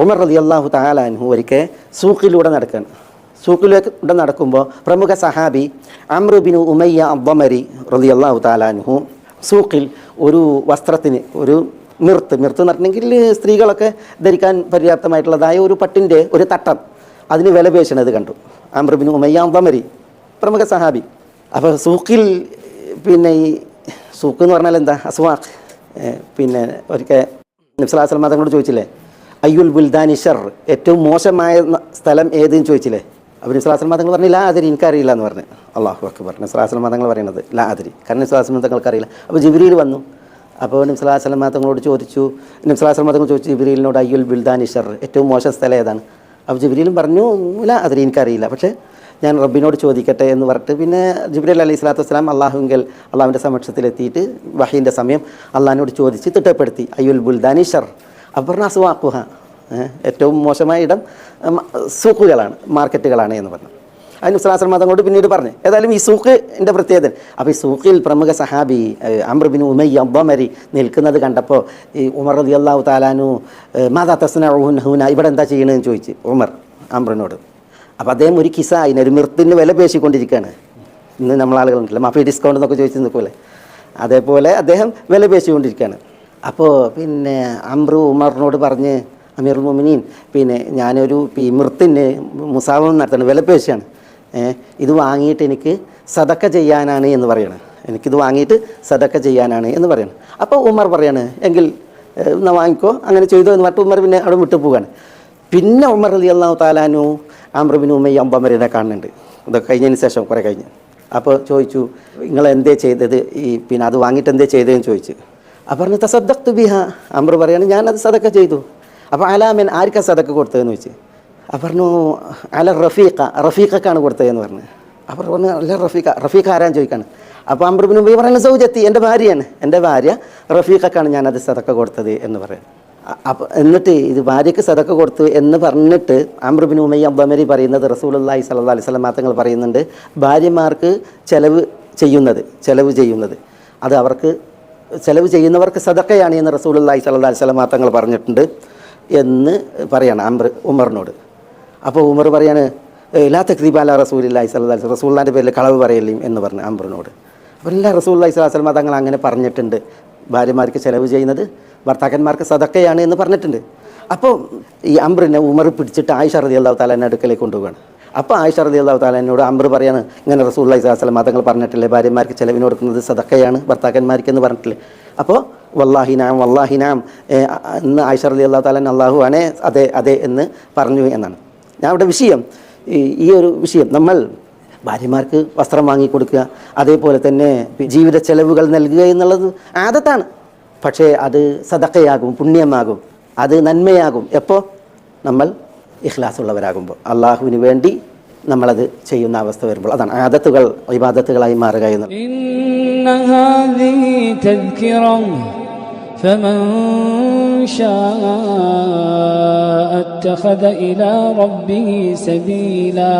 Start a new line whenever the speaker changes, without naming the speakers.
ഉമർ റളിയല്ലാഹു തആല അൻഹു ഒരിക്കൽ സൂഖിലൂടെ നടക്കുകയാണ്. സൂഖിലൂടെ നടക്കുമ്പോൾ പ്രമുഖ സഹാബി അംർ ബിൻ ഉമയ്യ അദ്ദമരി റളിയല്ലാഹു തആല അൻഹു സൂഖിൽ ഒരു വസ്ത്രത്തിന് ഒരു മിർത്ത് എന്ന് പറഞ്ഞിട്ടുണ്ടെങ്കിൽ സ്ത്രീകളൊക്കെ ധരിക്കാൻ പര്യാപ്തമായിട്ടുള്ളതായ ഒരു പട്ടിൻ്റെ ഒരു തട്ടം അതിന് വില പേശണത് കണ്ടു. അംർ ബിൻ ഉമയ്യ അദ്ദമരി പ്രമുഖ സഹാബി. അപ്പോൾ സൂഖിൽ പിന്നെ ഈ സൂഖ് എന്ന് പറഞ്ഞാൽ എന്താ, അസ്വാഖ്. പിന്നെ ഒരിക്കൽ നബി സ്വല്ലല്ലാഹു അലൈഹി വസല്ലം തങ്ങളോട് ചോദിച്ചില്ലേ, അയ്യുൽ ബുൽദാനി ഷർ, ഏറ്റവും മോശമായ സ്ഥലം ഏതെന്ന് ചോദിച്ചില്ലേ. അപ്പോൾ നബി സ്വല്ലല്ലാഹു അലൈഹി വസല്ലം തങ്ങൾ പറഞ്ഞു ലാ അദ്രി, എനിക്കറിയില്ല എന്ന് പറഞ്ഞു. അല്ലാഹു അക്ബർ. നബി സ്വല്ലല്ലാഹു അലൈഹി വസല്ലം തങ്ങൾ പറയുന്നത് ലാ അദ്രി, കാരണം നബി സ്വല്ലല്ലാഹു അലൈഹി വസല്ലം തങ്ങൾക്ക് അറിയില്ല. അപ്പോൾ ജിബ്രീൽ വന്നു. അപ്പോൾ നബി സ്വല്ലല്ലാഹു അലൈഹി വസല്ലം തങ്ങളോട് ചോദിച്ചു, നബി സ്വല്ലല്ലാഹു അലൈഹി വസല്ലം തങ്ങൾ ചോദിച്ചു ജിബ്രീലിനോട് അയ്യുൽ ബുൽദാനി ഷർ, ഏറ്റവും മോശം സ്ഥലം ഏതാണ്. അപ്പോൾ ജിബ്രീലും പറഞ്ഞു ലാ അദ്രി, എനിക്കറിയില്ല, പക്ഷേ ഞാൻ റബ്ബിനോട് ചോദിക്കട്ടെ എന്ന് പറഞ്ഞിട്ട് പിന്നെ ജിബ്രീൽ അലൈഹി സ്വലാത്തു വസ്സലാം അള്ളാഹുവിൻ്റെ സമക്ഷത്തിലെത്തിയിട്ട് വഹീൻ്റെ സമയം അള്ളാഹിനോട് ചോദിച്ച് തിട്ടപ്പെടുത്തി അയ്യുൽ ബുൽദാനി ഷർ. അപ്പോൾ പറഞ്ഞു അസ്വാഖുഹ, ഏറ്റവും മോശമായ ഇടം സൂഖുകളാണ്, മാർക്കറ്റുകളാണ് എന്ന് പറഞ്ഞു. അതിന് സ്വലാസ്ലം അതങ്ങോട്ട് പിന്നീട് പറഞ്ഞു. ഏതായാലും ഈ സൂഖിൻ്റെ പ്രത്യേകത, അപ്പോൾ ഈ സൂഖിൽ പ്രമുഖ സഹാബി അംർ ബിൻ ഉമയ്യ അദ്ദമരി നിൽക്കുന്നത് കണ്ടപ്പോൾ ഈ ഉമർ റളിയല്ലാഹു തആല അൻഹു മാദാ തസ്നഉന ഹുന, ഇവിടെ എന്താ ചെയ്യണമെന്ന് ചോദിച്ച് ഉമർ അംറിനോട്. അപ്പോൾ അദ്ദേഹം ഒരു കിസ അതിനൊരു മിർത്തിന് വില പേശിക്കൊണ്ടിരിക്കുകയാണ്. ഇന്ന് നമ്മളാളുകളുണ്ടല്ലോ മാഫി ഡിസ്കൗണ്ട് എന്നൊക്കെ ചോദിച്ച് നിൽക്കൂലെ, അതേപോലെ അദ്ദേഹം വില പേശിക്കൊണ്ടിരിക്കുകയാണ്. അപ്പോൾ പിന്നെ അംറു ഉമറിനോട് പറഞ്ഞ് അമീറുൽ മുഅ്മിനീൻ, പിന്നെ ഞാനൊരു ഈ മിർത്തിന് മുസാവം നടത്തണം, വില പേശിയാണ്, ഇത് വാങ്ങിയിട്ട് എനിക്ക് സദക്ക ചെയ്യാനാണ് എന്ന് പറയണം, എനിക്കിത് വാങ്ങിയിട്ട് സദക്ക ചെയ്യാനാണ് എന്ന് പറയണം. അപ്പോൾ ഉമർ പറയാണ് എങ്കിൽ എന്നാൽ വാങ്ങിക്കോ, അങ്ങനെ ചെയ്തോ എന്ന് പറഞ്ഞിട്ട് ഉമർ പിന്നെ അവിടെ വിട്ടു പോവുകയാണ്. പിന്നെ ഉമർ റളിയല്ലാഹു തആല അൻഹു അംർ ബിൻ ഉമയ്യ അദ്ദമരിനെ കാണുന്നുണ്ട്, ഇതൊക്കെ കഴിഞ്ഞതിന് ശേഷം കുറേ കഴിഞ്ഞ്. അപ്പോൾ ചോദിച്ചു നിങ്ങൾ എന്തേ ചെയ്തത്, ഈ പിന്നെ അത് വാങ്ങിയിട്ട് എന്തേ ചെയ്തതെന്ന് ചോദിച്ചു. അപ്പോൾ പറഞ്ഞു തസദ്ദഖ്തു ബിഹ, അംർ പറയാണ് ഞാനത് സദക്ക ചെയ്തു. അപ്പോൾ അലാമൻ, ആർക്കാ സദക്ക കൊടുത്തതെന്ന് ചോദിച്ചു. അപ്പോൾ പറഞ്ഞു അല റഫീഖക്കാണ് കൊടുത്തതെന്ന് പറഞ്ഞു. അപ്പോൾ പറഞ്ഞു അല്ല റഫീഖ ആരാന്ന് ചോദിക്കാണ്. അപ്പോൾ അംർ ബിൻ ഉമയ്യ പറയുന്നത് സൗജത്തി, എൻ്റെ ഭാര്യയാണ്, എൻ്റെ ഭാര്യ റഫീഖക്കാണ് ഞാനത് സദക്ക കൊടുത്തത് എന്ന് പറയാം. അപ്പോൾ എന്നിട്ട് ഇത് ഭാര്യയ്ക്ക് സദക്ക കൊടുത്തു എന്ന് പറഞ്ഞിട്ട് അംർ ബിൻ ഉമയ്യ അദ്ദമരി പറയുന്നത് റസൂലുള്ളാഹി സ്വല്ലല്ലാഹു അലൈഹി വസല്ലം തങ്ങൾ പറയുന്നുണ്ട്, ഭാര്യമാർക്ക് ചെലവ് ചെയ്യുന്നത് അത് അവർക്ക് ചെലവ് ചെയ്യുന്നവർക്ക് സദക്കയാണ് എന്ന് റസൂലുള്ളാഹി സ്വല്ലല്ലാഹു അലൈഹി വസല്ലം തങ്ങൾ പറഞ്ഞിട്ടുണ്ട് എന്ന് പറയാണ് ഉമറിനോട്. അപ്പോൾ ഉമർ പറയാണ് ലാ തക്ദീബ അലാ റസൂലില്ലാഹി സ്വല്ലല്ലാഹു അലൈഹി വസല്ലം, റസൂലുള്ളാഹിൻ്റെ പേരിൽ കളവ് പറയല്ലേ എന്ന് പറഞ്ഞു അംറിനോട്. അപ്പോൾ എല്ലാ റസൂലുള്ളാഹി സ്വല്ലല്ലാഹു അലൈഹി വസല്ലം തങ്ങൾ അങ്ങനെ പറഞ്ഞിട്ടുണ്ട്, ഭാര്യമാർക്ക് ചെലവ് ചെയ്യുന്നത് ഭർത്താക്കന്മാർക്ക് സദക്കയാണ് എന്ന് പറഞ്ഞിട്ടുണ്ട്. അപ്പോൾ ഈ അംറിനെ ഉമർ പിടിച്ചിട്ട് ആയിഷ റളിയല്ലാഹു തആല അടുക്കലേക്ക് കൊണ്ടുപോവുകയാണ്. അപ്പോൾ ആയിഷ റളിയല്ലാഹു തആല എന്നോട് അംർ പറയാണ് ഇങ്ങനെ റസൂലുള്ളാഹി സ്വല്ലല്ലാഹു അലൈഹി വസല്ലം തങ്ങൾ പറഞ്ഞിട്ടില്ലേ ഭാര്യമാർക്ക് ചെലവിന് കൊടുക്കുന്നത് സദക്കയാണ് ഭർത്താക്കന്മാർക്ക് എന്ന് പറഞ്ഞിട്ടില്ലേ. അപ്പോൾ വല്ലാഹി നാം എന്ന് ആയിഷ റളിയല്ലാഹു തആല അല്ലാഹു ആണേ അതെ എന്ന് പറഞ്ഞു എന്നാണ്. ഞാൻ ഇവിടെ വിഷയം ഈ ഒരു വിഷയം, നമ്മൾ ഭാര്യമാർക്ക് വസ്ത്രം വാങ്ങിക്കൊടുക്കുക, അതേപോലെ തന്നെ ജീവിത ചെലവുകൾ നൽകുക എന്നുള്ളത് ആദത്താണ്. പക്ഷേ അത് സദക്കയാകും, പുണ്യമാകും, അത് നന്മയാകും എപ്പോൾ നമ്മൾ ഇഖ്ലാസുള്ളവരാകുമ്പോൾ, അള്ളാഹുവിന് വേണ്ടി നമ്മളത് ചെയ്യുന്ന അവസ്ഥ വരുമ്പോൾ. അതാണ് ആദത്തുകൾ ഇബാദത്തുകളായി മാറുക എന്ന്.
فمن شاء اتخذ إلى ربه سبيلا